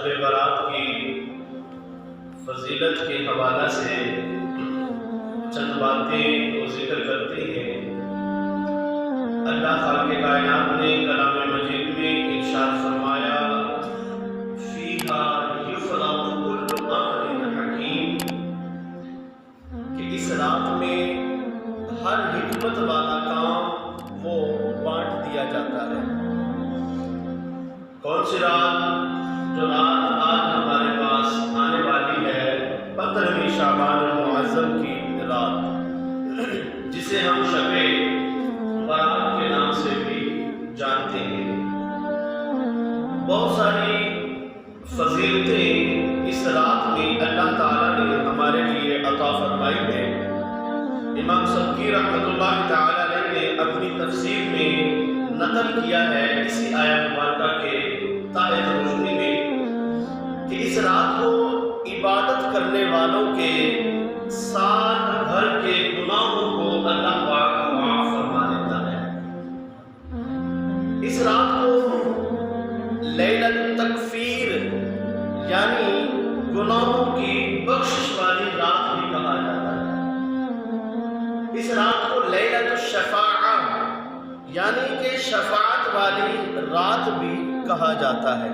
شب برات کی فضیلت کے حوالہ سے چند باتیں وہ ذکر کرتے ہیں۔ اللہ خالق کائنات نے کلام مجید میں ارشاد فرمایا فیہا یفرق کل امر حکیم، کہ اس رات میں ہر حکمت والا کام وہ بانٹ دیا جاتا ہے۔ کون سی رات؟ جو رات آج ہمارے پاس آنے والی ہے 15ویں شعبان المعظم کی رات، جسے ہم شب برات کے نام سے بھی جانتے ہیں۔ بہت ساری فضیلتیں اس رات میں اللہ تعالیٰ نے ہمارے لیے عطا فرمائی ہے۔ امام سبکی رحمۃ اللہ تعالیٰ علیہ نے اپنی تفسیر میں نقل کیا ہے اسی آیت مبارکہ کے تحت روشنی میں کہ اس رات کو عبادت کرنے والوں کے سال بھر کے گناہوں کو اللہ پاک معاف فرما دیتا ہے۔ اس رات کو لیلۃ التکفیر یعنی گناہوں کی بخشش والی رات بھی کہا جاتا ہے۔ اس رات کو لیلۃ الشفاعہ یعنی کہ شفاعت والی رات بھی کہا جاتا ہے۔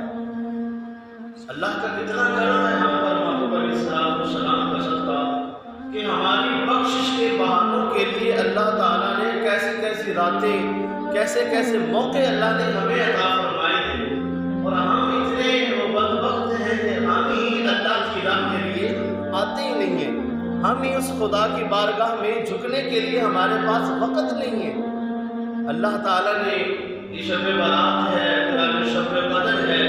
اللہ کا کتنا کرم ہے ہم پر محبوب علیہ السلام والسلام کا صدقہ کہ ہماری بخشش کے بہانوں کے لیے اللہ تعالیٰ نے کیسی کیسی راتیں، کیسے کیسے موقع اللہ نے ہمیں عطا فرمائے ہیں، اور ہم اتنے بدبخت ہیں کہ ہم ہی اللہ کی راہ کے لیے آتے ہی نہیں ہیں، ہم ہی اس خدا کی بارگاہ میں جھکنے کے لیے ہمارے پاس وقت نہیں ہے۔ اللہ تعالیٰ نے یہ شب برات ہے، شب قدر ہے،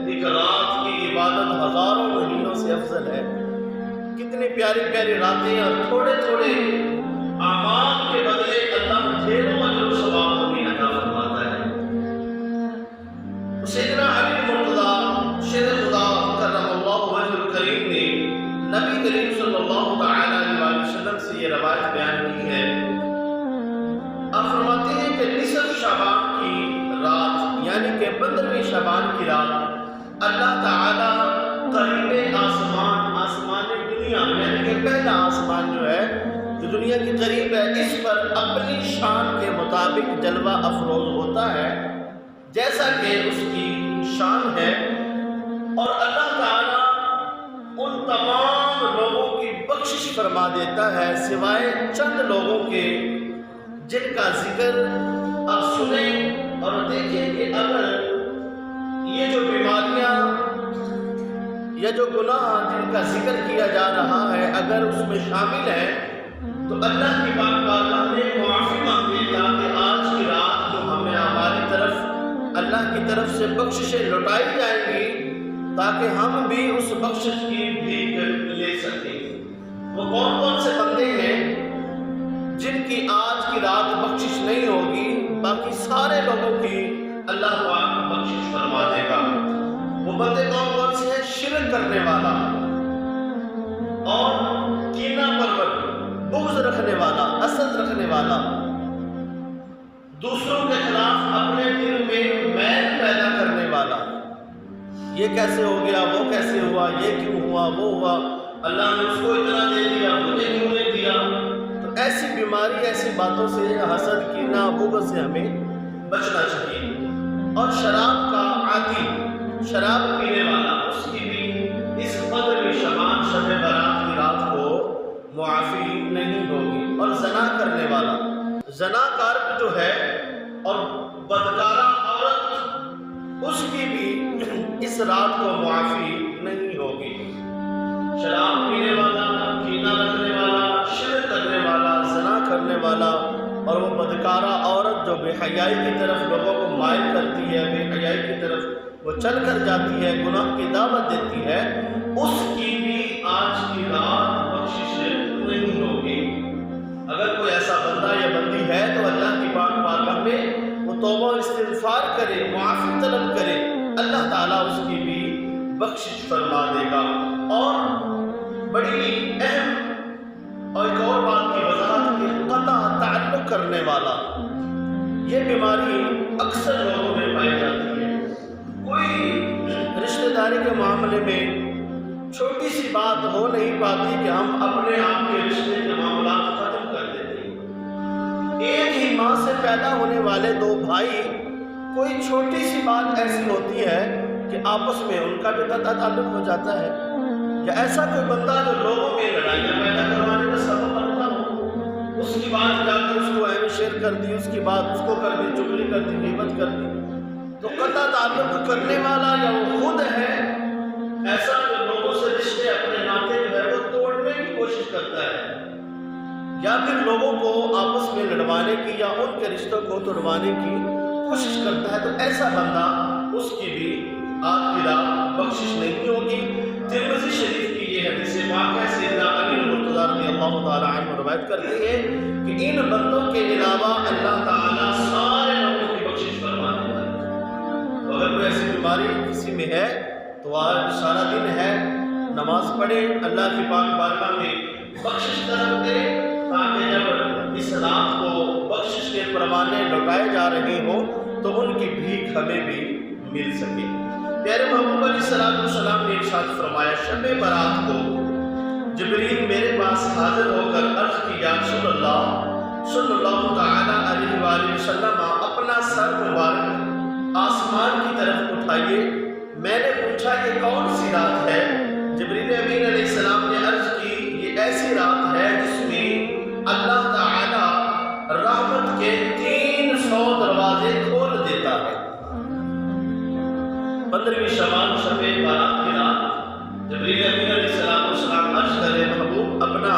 ایک رات کی عبادت ہزاروں مہینوں سے افضل ہے۔ کتنی پیاری پیاری راتیں اور تھوڑے تھوڑے اعمال کے بدلے اللہ ڈھیروں اجر و ثواب ہمیں عطا فرماتا ہے۔ سیدنا علی مرتضیٰ شیر خدا کرم اللہ وجہ الکریم نے نبی کریم صلی اللہ تعالی علیہ وسلم سے یہ روایت بیان کی ہے۔ آپ فرماتے ہیں کہ نصف شعبان کی رات یعنی کہ 15ویں شعبان کی رات اللہ تعالیٰ قریب آسمان دنیا یعنی کہ پہلا آسمان جو ہے جو دنیا کی قریب ہے، اس پر اپنی شان کے مطابق جلوہ افروز ہوتا ہے جیسا کہ اس کی شان ہے، اور اللہ تعالیٰ ان تمام لوگوں کی بخشش فرما دیتا ہے سوائے چند لوگوں کے جن کا ذکر آپ سنیں اور دیکھیں کہ اگر یہ جو بیماریاں یا جو گناہ جن کا ذکر کیا جا رہا ہے اگر اس میں شامل ہے تو اللہ کی بارگاہ میں معافی مانگے تاکہ آج کی رات جو ہمیں ہماری طرف اللہ کی طرف سے بخششیں لوٹائی جائیں گی تاکہ ہم بھی اس بخشش کی بھیک لے سکیں۔ وہ کون کون سے بندے ہیں جن کی آج کی رات بخشش نہیں ہوگی، باقی سارے لوگوں کی اللہ پاک بخشش فرما دے گا۔ وہ بندے کون کون سے ہیں؟ شرک کرنے والا اور کینہ پرور، بغض رکھنے والا، حسد رکھنے والا، دوسروں کے خلاف اپنے دل میں میل پیدا کرنے والا، یہ کیسے ہو گیا، وہ کیسے ہوا، یہ کیوں ہوا، وہ ہوا، اللہ نے اس کو اتنا دے دیا مجھے کیوں نہیں دیا۔ تو ایسی بیماری، ایسی باتوں سے، حسد، کینہ، بغض سے ہمیں بچنا چاہیے۔ اور شراب کا عادی، شراب پینے والا، اس کی بھی اس 15ویں شعبان شب برات کی رات کو معافی نہیں ہوگی۔ اور زنا کرنے والا، زناکار جو ہے اور بدکارہ عورت، اس کی بھی اس رات کو معافی نہیں ہوگی۔ شراب پینے والا، کینہ رکھنے والا، شرک کرنے والا، زنا کرنے والا اور وہ بدکارہ عورت جو بے حیائی کی طرف لوگوں کو مائل کرتی ہے، بے حیائی کی طرف وہ چل کر جاتی ہے، گناہ کی دعوت دیتی ہے، اس کی بھی آج کی رات بخشش نہیں ہوگی۔ اگر کوئی ایسا بندہ یا بندی ہے تو اللہ کی پاک بارگاہ میں وہ توبہ استغفار کرے، معافی طلب کرے، اللہ تعالیٰ اس کی بھی بخشش فرما دے گا۔ اور بڑی اہم اور ایک اور بات کی وضاحت کہ قطع تعلق کرنے والا، یہ بیماری اکثر لوگوں میں پائی جاتی ہے۔ کوئی رشتہ داری کے معاملے میں چھوٹی سی بات ہو نہیں پاتی کہ ہم اپنے آپ کے رشتے کے معاملات ختم کر دیتے ہیں۔ ایک ہی ماں سے پیدا ہونے والے دو بھائی، کوئی چھوٹی سی بات ایسی ہوتی ہے کہ آپس میں ان کا بھی قطع تعلق ہو جاتا ہے، یا ایسا کوئی بندہ جو لوگوں میں لڑائیاں پیدا کروانے کا سبب بنتا ہو، اس کی بات جا کر اس کو اہم شیئر کر دی، اس کی بات اس کو کر دی، چگلی کر دی، غیبت کر دی، تو قطع تعلق کرنے والا یا وہ خود ہے ایسا جو لوگوں سے رشتے اپنے ناطے جو ہے وہ توڑنے کی کوشش کرتا ہے، یا پھر لوگوں کو آپس میں لڑوانے کی یا ان کے رشتوں کو توڑوانے کی کوشش کرتا ہے، تو ایسا بندہ اس کی بھی آج کی رات بخشش نہیں ہوگی۔ ترمذی شریف کی یہ حدیث پاک ہے، سیدنا علی مرتضیٰ رضی اللہ تعالی عنہ روایت کرتے ہیں کہ ان بندوں کے علاوہ اللہ تعالیٰ سارے لوگوں کی بخشش فرما دیتا ہے۔ تو اگر کوئی ایسی بیماری کسی میں ہے تو آج سارا دن ہے، نماز پڑھے، اللہ کی پاک بارگاہ میں بخشش طلب کرے، تاکہ جب اس رات کو بخشش کے پروانے لوٹائے جا رہے ہوں تو ان کی بھیک ہمیں بھی مل سکے۔ پیارے محبوب علیہ السلام نے ارشاد فرمایا، شب برات کو جبریل میرے پاس حاضر ہو کر عرض کی، یا رسول اللہ صلی اللہ تعالی علیہ وآلہ وسلم، اپنا سر مبارک آسمان کی طرف اٹھائیے۔ میں نے پوچھا یہ کون سی رات ہے؟ جبریل امین علیہ السلام نے عرض کی، یہ ایسی رات ہے جس میں اللہ تعالی رحمت کے 300 دروازے کھول دیتا ہے۔ 15ویں شعبان شب بارات کی رات جبریل امین علیہ السلام عرض کرے، محبوب اپنا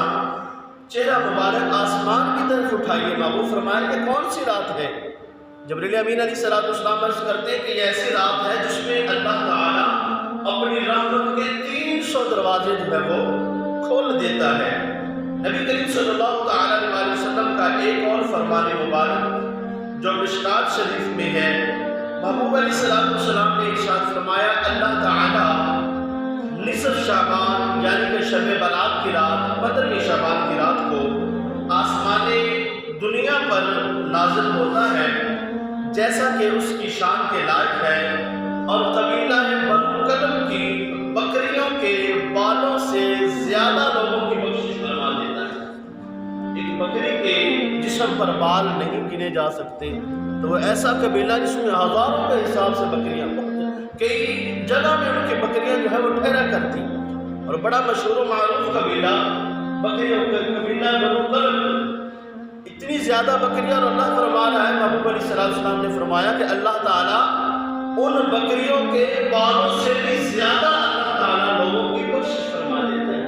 چہرہ مبارک آسمان کی طرف اٹھائیے۔ محبوب فرمایا کہ کون سی رات ہے؟ جبریل امین علیہ السلام عرض کرتے ہیں کہ یہ ایسی رات ہے جس میں اللہ تعالیٰ اپنی رحمت کے 300 دروازے جو ہے وہ کھول دیتا ہے۔ نبی کریم صلی اللہ تعالیٰ علیہ وسلم کا ایک اور فرمان مبارک جو مشکات شریف میں ہے، محبوب علیہ السلام نے ارشاد فرمایا، اللہ تعالیٰ نصف شعبان یعنی کہ شب برات کی رات، 15ویں شعبان کی رات کو آسمان دنیا پر نازل ہوتا ہے، جیسا کہ اس کی شان کے لائق ہے، اور قبیلہ بنو کلب کی بکریوں کے بالوں سے زیادہ لوگوں کی بخشش فرما دیتا ہے۔ ایک بکری کے جسم پر بال نہیں گنے جا سکتے، تو وہ ایسا قبیلہ جس میں ہزاروں کے حساب سے بکریاں، کئی جگہ میں ان کی بکریاں جو ہے وہ ٹھہرا کرتی، اور بڑا مشہور و معروف قبیلہ بکریوں کا قبیلہ بنو کلب، اتنی زیادہ بکریاں، اور اللہ فرما رہا ہے، محبوب علیہ السلام نے فرمایا کہ اللہ تعالیٰ ان بکریوں کے بالوں سے بھی زیادہ اللہ تعالیٰ لوگوں کی بخشش فرما دیتا ہے۔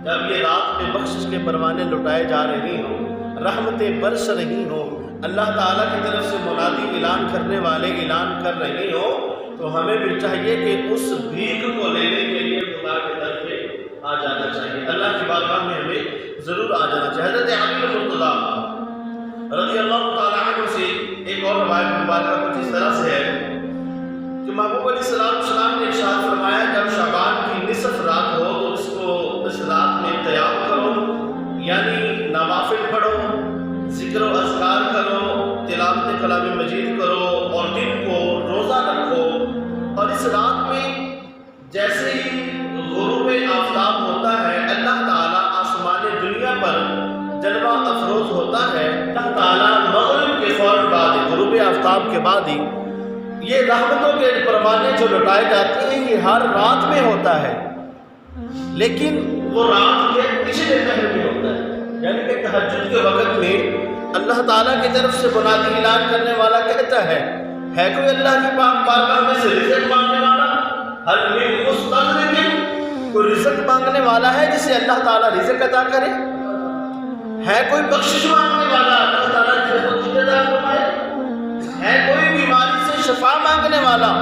جب یہ رات میں بخشش کے پروانے لٹائے جا رہے ہوں، رحمتیں برس رہی ہوں، اللہ تعالیٰ کی طرف سے منادی اعلان کرنے والے اعلان کر رہے ہوں، تو ہمیں بھی چاہیے کہ اس بھیک کو لینے کے لیے خدا کے در پہ آ جانا چاہیے، اللہ کی بارگاہ میں ہمیں ضرور آ جانا چاہیے۔ حضرت علی مرتضیٰ رضی اللہ تعالیٰ عنہ سے ایک اور روایت مبارکہ کچھ اس طرح سے ہے کہ محبوب علیہ السلام نے ارشاد فرمایا، جب شعبان کی نصف رات ہو تو اس رات میں قیام کرو، یعنی نوافل پڑھو، ذکر و اذکار کرو، تلاوت کلام مجید کرو، اور دن کو روزہ رکھو، اور اس رات میں جیسے ہی غروب آفتاب ہوتا ہے، اللہ تعالیٰ آسمان دنیا پر جلوہ افروز ہوتا ہے، اللہ تعالیٰ مغرب کے فوراً بعد، غروب آفتاب کے بعد ہی یہ رحمتوں کے پروانے جو لٹائے جاتے ہیں، یہ ہر رات میں ہوتا ہے، لیکن وہ رات کے پچھلے پہر میں ہوتا ہے، یعنی کہ تہجد کے وقت میں اللہ تعالیٰ کی طرف سے منادی اعلان کرنے والا کہتا ہے کوئی اللہ کی پاک بارگاہ میں سے رزق مانگنے والا؟ ہل من مستغرق، کوئی رزق مانگنے والا ہے جسے اللہ تعالیٰ رزق عطا کرے؟ ہے کوئی بخشش مانگنے والا اللہ تعالیٰ جسے بخشش عطا فرمائے؟ ہے کوئی بیماری سے شفا مانگنے والا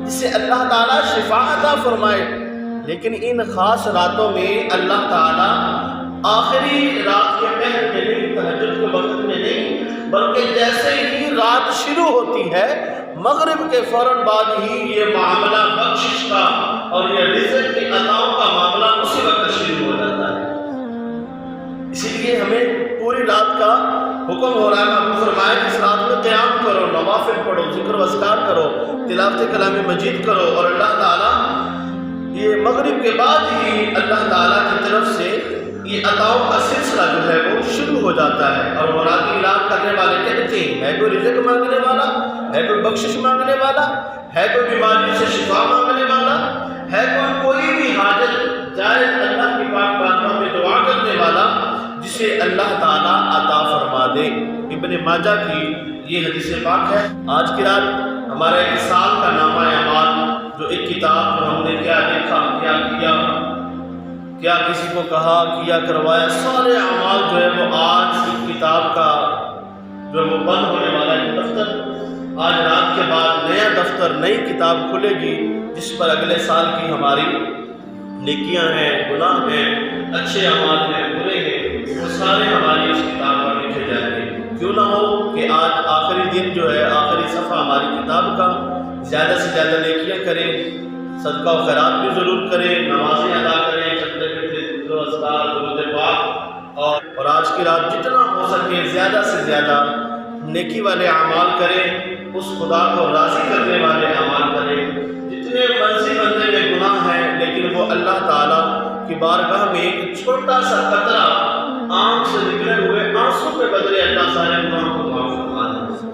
جسے اللہ تعالیٰ شفا عطا فرمائے؟ لیکن ان خاص راتوں میں اللہ تعالیٰ آخری رات کے پہر میں نہیں، تہجد کے وقت میں نہیں، بلکہ جیسے ہی رات شروع ہوتی ہے، مغرب کے فوراً بعد ہی یہ معاملہ بخشش کا اور یہ رزق کی عطاؤں کا معاملہ اسی وقت شروع ہو جاتا ہے۔ اسی لیے ہمیں پوری رات کا حکم ہو رہا ہے، محبوب فرمایا کہ اس رات میں قیام کرو، نوافل پڑھو، ذکر و اذکار کرو، تلاوت کلام مجید کرو، اور اللہ تعالیٰ کے بعد ہی اللہ تعالیٰ کی طرف سے یہ عطاؤں کا سلسلہ جو ہے وہ شروع ہو جاتا ہے، اور مرادی اعلان کرنے والے کہتے ہیں ہے کوئی رزق مانگنے والا، ہے کوئی بخشش مانگنے والا، ہے کوئی بیماری سے شفا مانگنے والا، ہے کوئی بھی حاجت جائز اللہ کی پاک بارگاہ میں دعا کرنے والا جسے اللہ تعالیٰ عطا فرما دے۔ ابن ماجہ کی یہ حدیث پاک ہے۔ آج کی رات ہمارا ایک سال کا نامہ اعمال، جو ایک کتاب میں ہم نے کیا دیکھا، کیا کیا، کیا کسی کو کہا، کیا کروایا، سارے اعمال جو ہے وہ آج اس کتاب کا جو ہے وہ بند ہونے والا ہے دفتر۔ آج رات کے بعد نیا دفتر، نئی کتاب کھلے گی جس پر اگلے سال کی ہماری نیکیاں ہیں، گناہ ہیں، اچھے اعمال ہیں، برے ہیں، وہ سارے ہماری اس کتاب پر لکھے جائیں گے۔ کیوں نہ ہو کہ آج آخری دن جو ہے، آخری صفحہ ہماری کتاب کا، زیادہ سے زیادہ نیکیاں کریں، صدقہ و خیرات بھی ضرور کریں، نمازیں ادا کریں، چندے پھرتے ذکر و اذکار، درود پاک، اور آج کی رات جتنا ہو سکے زیادہ سے زیادہ نیکی والے اعمال کریں، اس خدا کو راضی کرنے والے اعمال کریں۔ جتنے مرضی بندے میں گناہ ہیں لیکن وہ اللہ تعالیٰ کی بارگاہ میں ایک چھوٹا سا قطرہ آنکھ سے نکلے ہوئے آنسو کے بدلے اللہ سارے گناہوں کو معاف فرما دے۔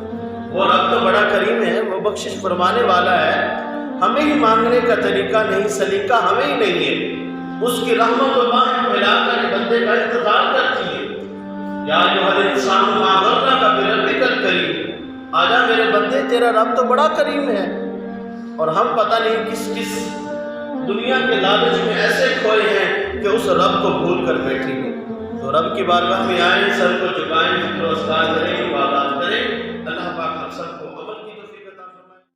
وہ رب تو بڑا کریم ہے، وہ بخشش فرمانے والا ہے، ہمیں ہی مانگنے کا طریقہ نہیں، سلیقہ ہمیں ہی نہیں ہے۔ اس کی رحمت و باہیں پھیلا کر بندے کا انتظار کرتی ہے۔ یا ایھا الانسان ما غرک بربک الکریم، آجا میرے بندے، تیرا رب تو بڑا کریم ہے، اور ہم پتہ نہیں کس کس دنیا کے لالچ میں ایسے کھوئے ہیں کہ اس رب کو بھول کر بیٹھے ہیں۔ تو رب کی بارگاہ میں آئیں، سر کو جھکائیں، ذکر و اذکار کریں، عبادات